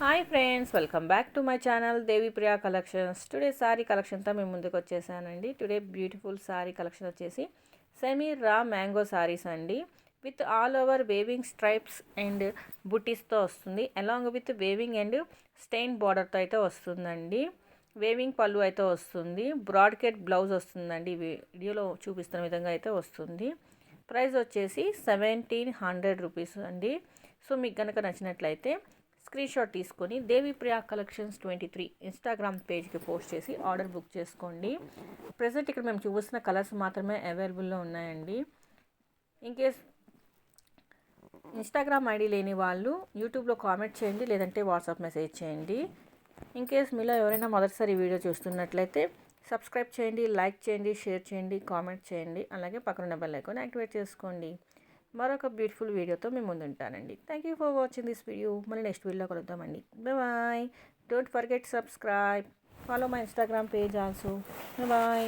Hi friends, welcome back to my channel Devi Priya collections. Today saree కలెక్షన్తో మేము ముందుకు వచ్చేసానండి. టుడే బ్యూటిఫుల్ సారీ కలెక్షన్ వచ్చేసి సెమీ రా మ్యాంగో సారీస్ అండి. With all over weaving stripes and బుటీస్తో వస్తుంది. Along with weaving and satin బార్డర్తో అయితే వస్తుందండి. వేవింగ్ పళ్ళు అయితే వస్తుంది. బ్రాడ్కెట్ బ్లౌజ్ వస్తుందండి. వీడియోలో చూపిస్తున్న విధంగా అయితే వస్తుంది. ప్రైస్ వచ్చేసి 1700 రూపీస్ అండి. సో మీకు కనుక నచ్చినట్లయితే స్క్రీన్ షాట్ తీసుకొని దేవి ప్రియా కలెక్షన్స్ 23 ఇన్స్టాగ్రామ్ పేజ్కి పోస్ట్ చేసి ఆర్డర్ బుక్ చేసుకోండి. ప్రజెంట్ ఇక్కడ మేము చూపిస్తున్న కలర్స్ మాత్రమే అవైలబుల్లో ఉన్నాయండి. ఇన్కేస్ ఇన్స్టాగ్రామ్ ఐడి లేని వాళ్ళు యూట్యూబ్లో కామెంట్ చేయండి, లేదంటే వాట్సాప్ మెసేజ్ చేయండి. ఇన్కేస్ మీలో ఎవరైనా మొదటిసారి వీడియో చూస్తున్నట్లయితే సబ్స్క్రైబ్ చేయండి, లైక్ చేయండి, షేర్ చేయండి, కామెంట్ చేయండి. అలాగే పక్కన బెల్ ఐకాన్ యాక్టివేట్ చేసుకోండి. మరొక బ్యూటిఫుల్ వీడియోతో మేము ముందు ఉంటానండి. Thank you for watching this video. మళ్ళీ నెక్స్ట్ వీడియోలో కలుద్దామండి. Bye. Don't forget subscribe. Follow my Instagram page also. Bye.